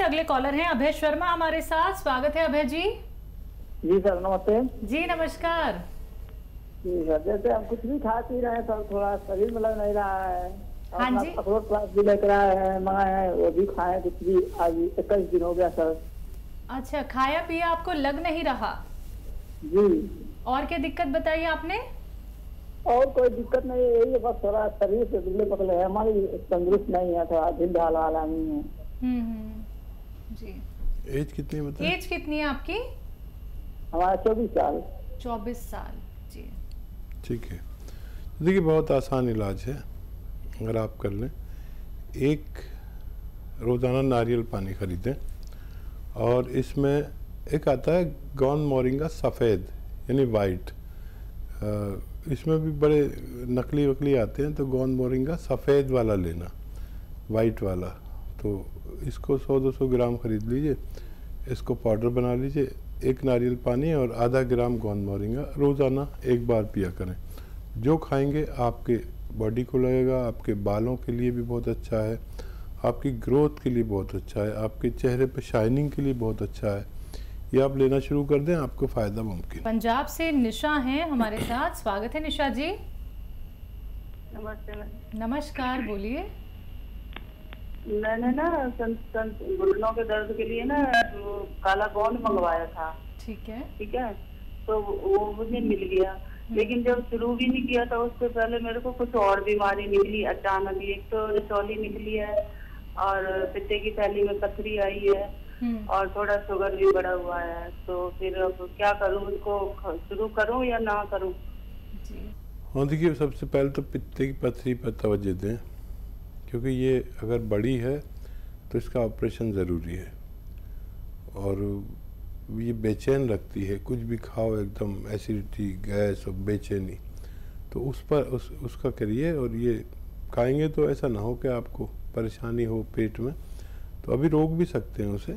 अगले कॉलर हैं अभय शर्मा हमारे साथ। स्वागत है अभय जी। जी सर नमस्ते। जी नमस्कार। जी सर, जैसे हम कुछ भी खा पी रहे हैं सर, थोड़ा शरीर में लग नहीं रहा है। हाँ जी। अखरोट क्लास भी लेकर आए हैं, मंगाए हैं, वो भी खाए, कुछ भी आज 21 दिन हो गया सर। अच्छा, खाया पिया आपको लग नहीं रहा? जी। और क्या दिक्कत बताइए आपने? और कोई दिक्कत नहीं है, यही है बस थोड़ा शरीर से दुबले पतले है, हमारी तंदुरुस्त नहीं है, थोड़ा ढील ढाल वाला नहीं है। जी। एज कितनी बताइए? एज कितनी है आपकी? हमारा 24 साल। 24 साल। जी ठीक है। देखिए बहुत आसान इलाज है, अगर आप कर लें। एक रोज़ाना नारियल पानी खरीदें और इसमें एक आता है गौन मोरिंगा सफ़ेद यानी वाइट, इसमें भी बड़े नकली वकली आते हैं, तो गौन मोरिंगा सफ़ेद वाला लेना, वाइट वाला। तो इसको 100-200 ग्राम खरीद लीजिए, इसको पाउडर बना लीजिए, एक नारियल पानी और आधा ग्राम गौन मोरिंगा रोज़ाना एक बार पिया करें। जो खाएंगे आपके बॉडी को लगेगा, आपके बालों के लिए भी बहुत अच्छा है, आपकी ग्रोथ के लिए बहुत अच्छा है, आपके चेहरे पे शाइनिंग के लिए बहुत अच्छा है। ये आप लेना शुरू कर दें, आपको फ़ायदा मुमकिन। पंजाब से निशा हैं हमारे साथ। स्वागत है निशा जी। नमस्ते। नमस्कार, बोलिए। मैंने ना घुटनों के दर्द के लिए ना काला गोंद मंगवाया था। ठीक है। ठीक है, तो वो मुझे मिल गया, लेकिन जब शुरू भी नहीं किया था उससे पहले मेरे को कुछ और बीमारी निकली अचानक। एक तो रसौली निकली है और पित्ते की थैली में पथरी आई है और थोड़ा शुगर भी बढ़ा हुआ है। तो फिर अब क्या करूं, उसको शुरू करूं या ना करूं? जी। हाँ देखिए, सबसे पहले तो पित्ते की पथरी पर तवज्जो दें, क्योंकि ये अगर बड़ी है तो इसका ऑपरेशन ज़रूरी है। और ये बेचैन रखती है, कुछ भी खाओ एकदम एसिडिटी, गैस और बेचैनी, तो उस पर उसका करिए। और ये खाएंगे तो ऐसा ना हो कि आपको परेशानी हो पेट में, तो अभी रोक भी सकते हैं उसे।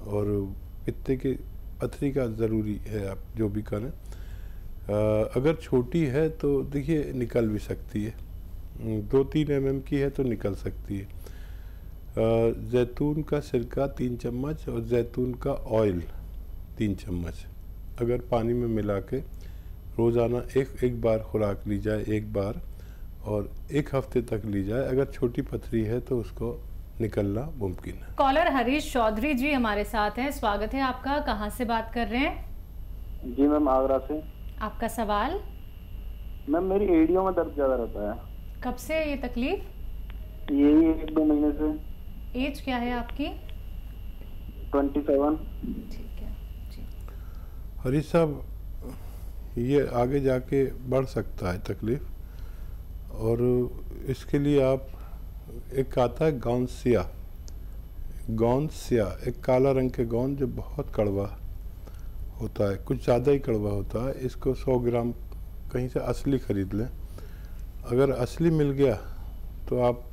और पित्ते की पथरी का ज़रूरी है आप जो भी करें। अगर छोटी है तो देखिए निकल भी सकती है, 2-3 mm की है तो निकल सकती है। जैतून का सिरका 3 चम्मच और जैतून का ऑयल 3 चम्मच अगर पानी में मिला के रोज़ाना एक बार खुराक ली जाए, एक बार, और 1 हफ्ते तक ली जाए। अगर छोटी पथरी है तो उसको निकलना मुमकिन है। कॉलर हरीश चौधरी जी हमारे साथ हैं। स्वागत है आपका। कहाँ से बात कर रहे हैं? जी मैम, आगरा से। आपका सवाल? मैम मेरी एड़ियों में दर्द ज्यादा रहता है। कब से ये तकलीफ? यही 1-2 महीने से। एज क्या है आपकी? 27। ठीक है जी। हरीश साहब, ये आगे जाके बढ़ सकता है तकलीफ़, और इसके लिए आप एक आता है गौनसिया, एक काला रंग के गोंद जो बहुत कड़वा होता है, कुछ ज़्यादा ही कड़वा होता है। इसको 100 ग्राम कहीं से असली ख़रीद लें। अगर असली मिल गया तो आप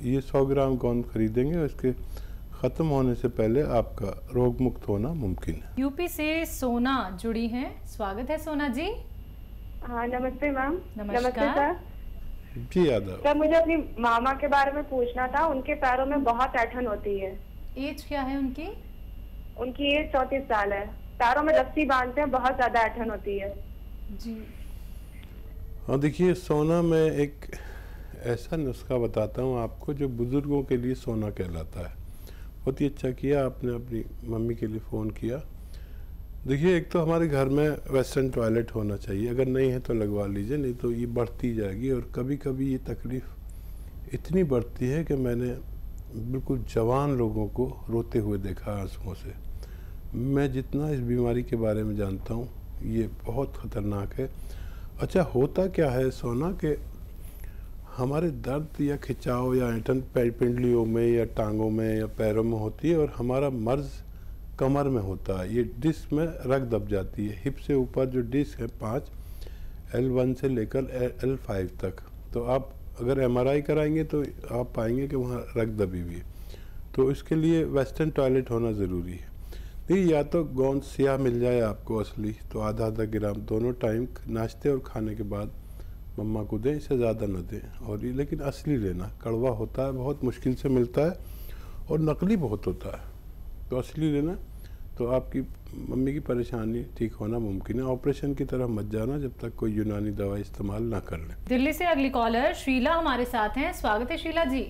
ये 100 ग्राम गोंद खरीदेंगे और इसके ख़त्म होने से पहले आपका रोग मुक्त होना मुमकिन है। यूपी से सोना जुड़ी हैं। स्वागत है सोना जी। हाँ नमस्ते मैम। नमस्कार सर। जी यादव। सर मुझे अपनी मामा के बारे में पूछना था। उनके पैरों में बहुत ऐंठन होती है। एज क्या है उनकी? उनकी एज 34 साल है। पैरों में रस्सी बांधते हैं, बहुत ज्यादा ऐंठन होती है जी। हाँ देखिए, सोना में एक ऐसा नुस्खा बताता हूँ आपको जो बुज़ुर्गों के लिए सोना कहलाता है। बहुत ही अच्छा किया आपने, अपनी मम्मी के लिए फ़ोन किया। देखिए, एक तो हमारे घर में वेस्टर्न टॉयलेट होना चाहिए, अगर नहीं है तो लगवा लीजिए, नहीं तो ये बढ़ती जाएगी। और कभी कभी ये तकलीफ़ इतनी बढ़ती है कि मैंने बिल्कुल जवान लोगों को रोते हुए देखा आंसुओं से। मैं जितना इस बीमारी के बारे में जानता हूँ, ये बहुत ख़तरनाक है। अच्छा, होता क्या है सोना के हमारे दर्द या खिंचाव या ऐंठन पिंडलियों में या टांगों में या पैरों में होती है, और हमारा मर्ज कमर में होता है। ये डिस्क में रग दब जाती है। हिप से ऊपर जो डिस्क है 5, L1 से लेकर L5 तक, तो आप अगर MRI कराएंगे तो आप पाएंगे कि वहाँ रग दबी हुई है। तो इसके लिए वेस्टर्न टॉयलेट होना ज़रूरी है। नहीं, या तो गोंद सिया मिल जाए आपको असली, तो आधा ग्राम दोनों टाइम नाश्ते और खाने के बाद मम्मा को दें, इससे ज़्यादा न दें। और ये लेकिन असली लेना, कड़वा होता है, बहुत मुश्किल से मिलता है और नकली बहुत होता है, तो असली लेना। तो आपकी मम्मी की परेशानी ठीक होना मुमकिन है। ऑपरेशन की तरफ मत जाना जब तक कोई यूनानी दवा इस्तेमाल ना कर ले। दिल्ली से अगली कॉलर शीला हमारे साथ हैं, स्वागत है शीला जी।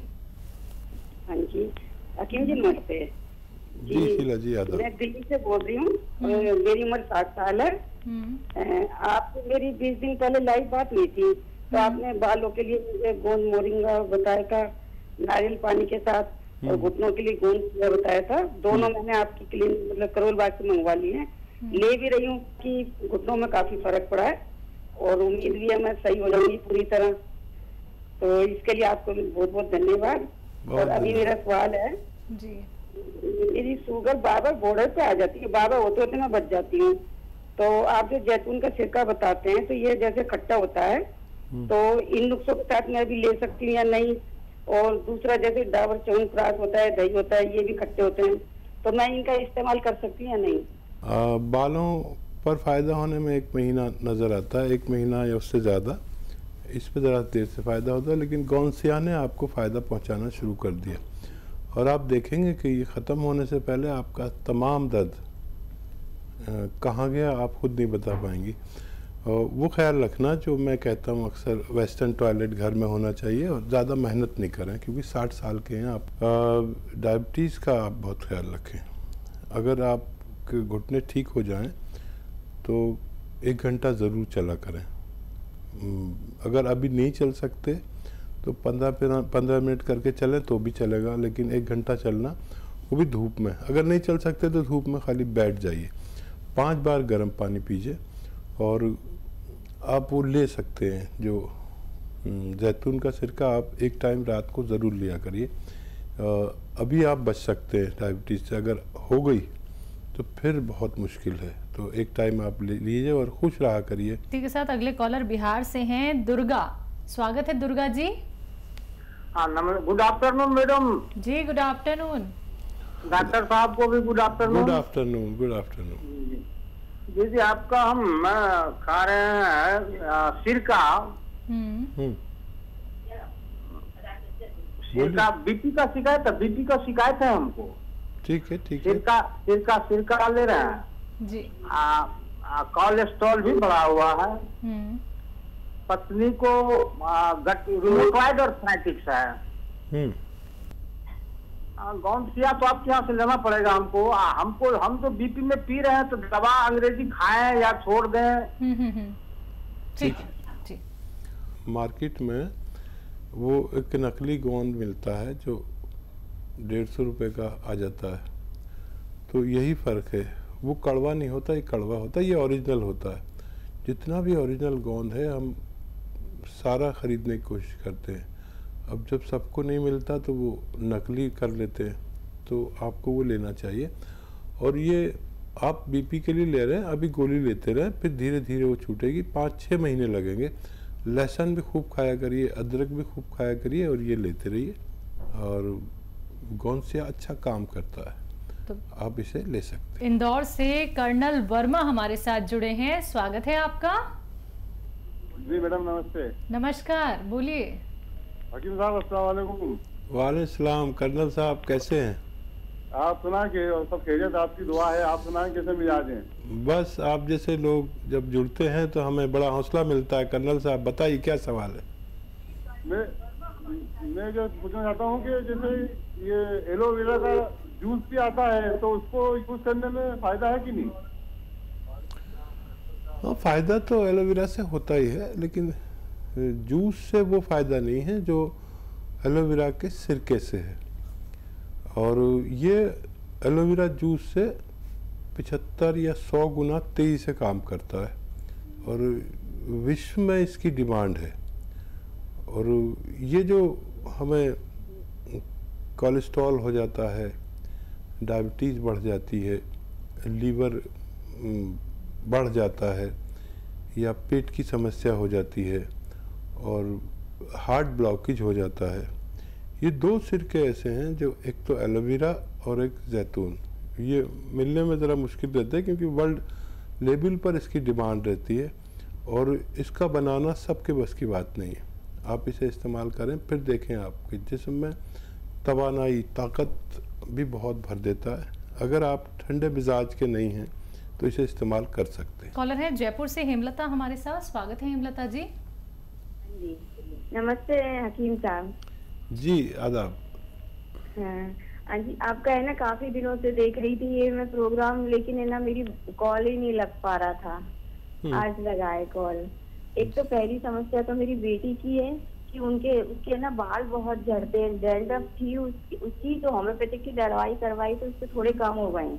हाँ जी, हकीम जी नमस्ते। जी शीला जी यादव, मैं दिल्ली से बोल रही हूँ। मेरी उम्र 60 साल है। आपसे मेरी 20 दिन पहले लाइव बात हुई थी, तो आपने बालों के लिए मुझे गोंद मोरिंगा बताया था, नारियल पानी के साथ, और घुटनों के लिए गोंद बताया था। दोनों मैंने आपकी क्लिनिक मतलब करोल बाग से मंगवा लिए हैं। ले भी रही हूँ कि घुटनों में काफी फर्क पड़ा है और उम्मीद भी है मैं सही हो जाऊंगी पूरी तरह। तो इसके लिए आपको बहुत बहुत धन्यवाद। और अभी मेरा सवाल है जी, मेरी शुगर बार बार बॉर्डर पे आ जाती है, बार बार होते होते मैं बच जाती हूँ। तो आप जो जैतून का सिरका बताते हैं, तो ये जैसे खट्टा होता है, तो इन नुस्खों के साथ मैं भी ले सकती हूँ या नहीं? और दूसरा जैसे डाबर च्यवनप्राश होता है, दही होता है, ये भी खट्टे होते हैं, तो मैं इनका इस्तेमाल कर सकती हूँ या नहीं? बालों पर फ़ायदा होने में 1 महीना नज़र आता है, 1 महीना या उससे ज़्यादा। इस पर ज़रा देर से फ़ायदा होता है, लेकिन गौनसिया ने आपको फ़ायदा पहुंचाना शुरू कर दिया और आप देखेंगे कि ये ख़त्म होने से पहले आपका तमाम दर्द कहाँ गया आप खुद नहीं बता पाएंगी। वो ख्याल रखना जो मैं कहता हूँ अक्सर, वेस्टर्न टॉयलेट घर में होना चाहिए और ज़्यादा मेहनत नहीं करें, क्योंकि 60 साल के हैं आप। डायबिटीज़ का आप बहुत ख्याल रखें। अगर आपके घुटने ठीक हो जाएं तो 1 घंटा ज़रूर चला करें। अगर अभी नहीं चल सकते तो 15 मिनट करके चलें तो भी चलेगा, लेकिन 1 घंटा चलना, वो भी धूप में। अगर नहीं चल सकते तो धूप में खाली बैठ जाइए। 5 बार गर्म पानी पीजिए और आप वो ले सकते हैं जो जैतून का सिरका, आप एक टाइम रात को ज़रूर लिया करिए। अभी आप बच सकते हैं डायबिटीज़ से। अगर हो गई तो फिर बहुत मुश्किल है, तो एक टाइम आप ले लीजिए और खुश रहा करिए। इसी के साथ अगले कॉलर बिहार से हैं दुर्गा, स्वागत है दुर्गा जी। हाँ नमस्ते, good afternoon madam ji good afternoon. Doctor साहब को भी good afternoon. Good afternoon, good afternoon. जी आपका हम खा रहे हैं सिरका। सिरका बीपी का शिकायत है, बीपी का शिकायत है हमको। ठीक है, ठीक है। सिरका ले रहे हैं जी। कोलेस्ट्रॉल भी बढ़ा हुआ है। पत्नी को रूमेटॉइड आर्थराइटिस है। गौनसिया तो आपके यहाँ से लेना पड़ेगा हमको। हम तो बीपी में पी रहे हैं, तो दवा अंग्रेजी खाएं या छोड़ दें? ठीक जी। मार्केट में वो एक नकली गोंद मिलता है जो 150 रुपये का आ जाता है, तो यही फ़र्क है। वो कड़वा नहीं होता, ये कड़वा होता है, ये ओरिजिनल होता है। जितना भी ओरिजिनल गोंद है हम सारा ख़रीदने की कोशिश करते हैं। अब जब सबको नहीं मिलता तो वो नकली कर लेते हैं, तो आपको वो लेना चाहिए। और ये आप बीपी के लिए ले रहे हैं, अभी गोली लेते रहें, फिर धीरे धीरे वो छूटेगी। 5-6 महीने लगेंगे। लहसुन भी खूब खाया करिए, अदरक भी खूब खाया करिए और ये लेते रहिए, और गौनसिया अच्छा काम करता है, तो आप इसे ले सकते हैं। इंदौर से कर्नल वर्मा हमारे साथ जुड़े हैं, स्वागत है आपका। जी मैडम नमस्ते। नमस्कार, बोलिए। हकीम साहब अस्सलाम वालेकुम। वालेकुम सलाम। कर्नल साहब कैसे हैं? आप सुना के सब खैरियत, आपकी दुआ है। आप सुनाएं कैसे मिजाज हैं? बस आप जैसे लोग जब जुड़ते हैं तो हमें बड़ा हौसला मिलता है। कर्नल साहब बताइए क्या सवाल है? मैं जो पूछना चाहता हूँ कि जैसे ये एलोवेरा का जूस भी आता है, तो उसको यूज करने में फायदा है कि नहीं? हाँ, फायदा तो एलोवेरा से होता ही है, लेकिन जूस से वो फायदा नहीं है जो एलोवेरा के सिरके से है। और ये एलोवेरा जूस से 75 या 100 गुना तेज़ी से काम करता है और विश्व में इसकी डिमांड है। और ये जो हमें कोलेस्ट्रॉल हो जाता है, डायबिटीज़ बढ़ जाती है, लीवर बढ़ जाता है, या पेट की समस्या हो जाती है और हार्ट ब्लॉकेज हो जाता है, ये 2 सिरके ऐसे हैं जो, एक तो एलोवेरा और एक जैतून, ये मिलने में ज़रा मुश्किल रहता है क्योंकि वर्ल्ड लेवल पर इसकी डिमांड रहती है और इसका बनाना सबके बस की बात नहीं है। आप इसे इस्तेमाल करें, फिर देखें आपके जिस्म में तवानाई, ताकत भी बहुत भर देता है। अगर आप ठंडे मिजाज के नहीं हैं तो इसे इस्तेमाल कर सकते हैं। कॉलर है जयपुर से हेमलता हमारे साथ, स्वागत है हेमलता जी। जी नमस्ते हकीम साहब। जी आदाब। हाँ जी, आपका है ना काफी दिनों से देख रही थी ये मैं प्रोग्राम, लेकिन है ना मेरी कॉल ही नहीं लग पा रहा था। आज लगाए कॉल। एक तो पहली समस्या तो मेरी बेटी की है कि उसके ना बाल बहुत झड़ते हैं, डैंड्रफ थी उसकी तो होम्योपैथिक की दवाई करवाई तो उससे थोड़े कम हो गए,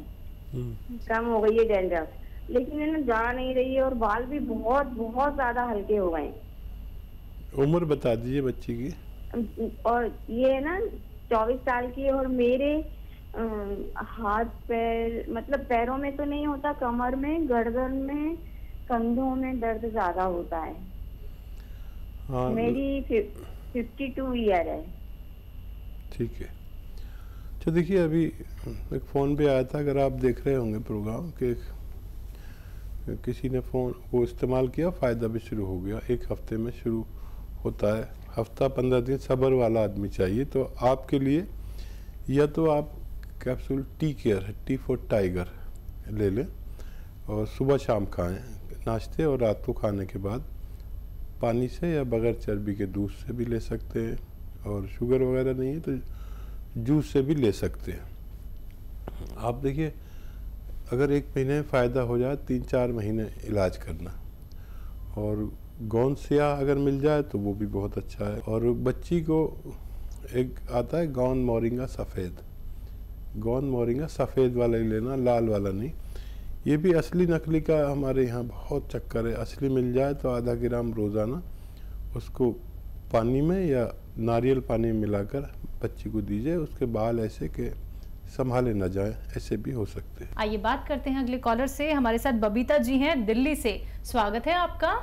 कम हो गई है डैंड्रफ, लेकिन है ना जा नहीं रही है और बाल भी बहुत बहुत ज्यादा हल्के हो गए। उम्र बता दीजिए बच्ची की। और ये है ना 24 साल की है और मेरे हाथ पैर मतलब पैरों में तो नहीं होता, कमर में, गर्दन में, कंधों में दर्द ज्यादा होता है। हाँ, मेरी 52 ईयर है। ठीक है। तो देखिए अभी एक फ़ोन पे आया था, अगर आप देख रहे होंगे प्रोग्राम के किसी ने फ़ोन वो इस्तेमाल किया, फ़ायदा भी शुरू हो गया। 1 हफ्ते में शुरू होता है, हफ्ता 15 दिन सब्र वाला आदमी चाहिए। तो आपके लिए या तो आप capsule tea care, T for tiger ले लें और सुबह शाम खाएं नाश्ते, और रात को खाने के बाद पानी से या बगैर चर्बी के दूध से भी ले सकते हैं, और शुगर वगैरह नहीं है तो जूस से भी ले सकते हैं। आप देखिए अगर 1 महीने में फ़ायदा हो जाए 3-4 महीने इलाज करना, और गोंद स्याह अगर मिल जाए तो वो भी बहुत अच्छा है। और बच्ची को एक आता है गोंद मोरिंगा सफ़ेद, गोंद मोरिंगा सफ़ेद वाला ही लेना, लाल वाला नहीं। ये भी असली नकली का हमारे यहाँ बहुत चक्कर है। असली मिल जाए तो आधा ग्राम रोज़ाना उसको पानी में या नारियल पानी में मिलाकर बच्ची को दीजिए। उसके बाल ऐसे कि संभाले न जाए, ऐसे भी हो सकते हैं। आइए बात करते हैं अगले कॉलर से। हमारे साथ बबीता जी हैं दिल्ली से, स्वागत है आपका।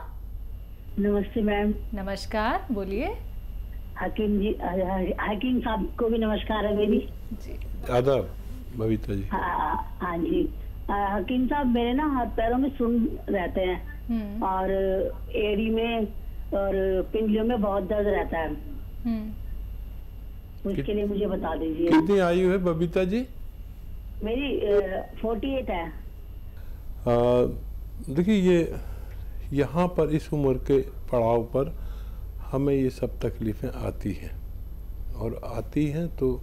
नमस्ते मैम। नमस्कार, बोलिए। हकीम जी, हकीम साहब को भी नमस्कार है मेरी जी। आदाब बबीता जी। हाँ जी हकीम साहब, मेरे ना हाथ पैरों में सुन रहते हैं और एड़ी में और पिंजलों में बहुत दर्द रहता है। उसके लिए मुझे बता दीजिए। कितनी आयु है बबीता जी? मेरी 48 है। देखिए ये यहाँ पर इस उम्र के पड़ाव पर हमें ये सब तकलीफ़ें आती हैं, और आती हैं तो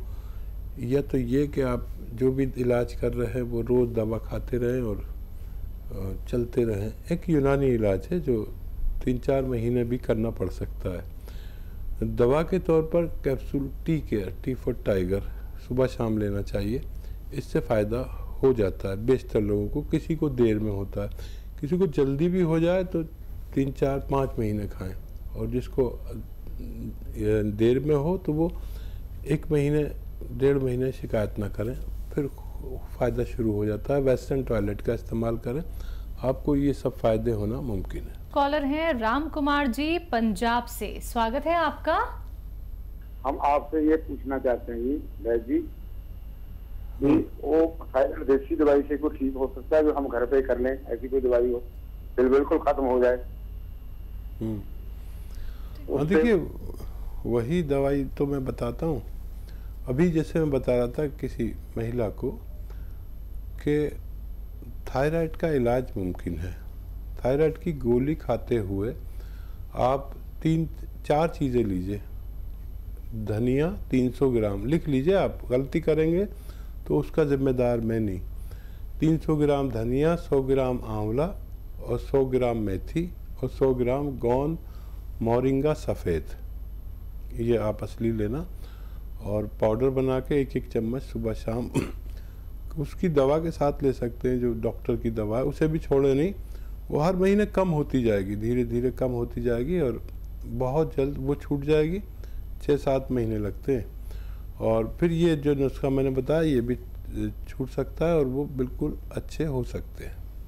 या तो ये कि आप जो भी इलाज कर रहे हैं वो रोज़ दवा खाते रहें और चलते रहें। एक यूनानी इलाज है जो 3-4 महीने भी करना पड़ सकता है। दवा के तौर पर capsule tea care, T for tiger सुबह शाम लेना चाहिए। इससे फ़ायदा हो जाता है बेशतर लोगों को। किसी को देर में होता है, किसी को जल्दी भी हो जाए तो 3-4-5 महीने खाएं, और जिसको देर में हो तो वो 1 महीने 1.5 महीने शिकायत ना करें, फिर फ़ायदा शुरू हो जाता है। वेस्टर्न टॉयलेट का इस्तेमाल करें, आपको ये सब फ़ायदे होना मुमकिन है। कॉलर हैं राम कुमार जी पंजाब से, स्वागत है आपका। हम आपसे ये पूछना चाहते हैं वैद जी कि वो थायराइड देसी दवाई से कोई ठीक हो सकता है जो हम घर पे कर लें? ऐसी कोई दवाई हो बिल्कुल खत्म हो जाए? देखिए वही दवाई तो मैं बताता हूँ। अभी जैसे मैं बता रहा था किसी महिला को कि थायराइड का इलाज मुमकिन है। थायराइड की गोली खाते हुए आप 3-4 चीज़ें लीजिए। धनिया 300 ग्राम लिख लीजिए, आप गलती करेंगे तो उसका जिम्मेदार मैं नहीं। 300 ग्राम धनिया, 100 ग्राम आंवला और 100 ग्राम मेथी और 100 ग्राम गोंद मोरिंगा सफ़ेद, ये आप असली लेना, और पाउडर बना के 1-1 चम्मच सुबह शाम उसकी दवा के साथ ले सकते हैं। जो डॉक्टर की दवा है उसे भी छोड़े नहीं, वो हर महीने कम होती जाएगी, धीरे धीरे कम होती जाएगी और बहुत जल्द वो छूट जाएगी। 6-7 महीने लगते हैं, और फिर ये जो नुस्खा मैंने बताया ये भी छूट सकता है और वो बिल्कुल अच्छे हो सकते हैं।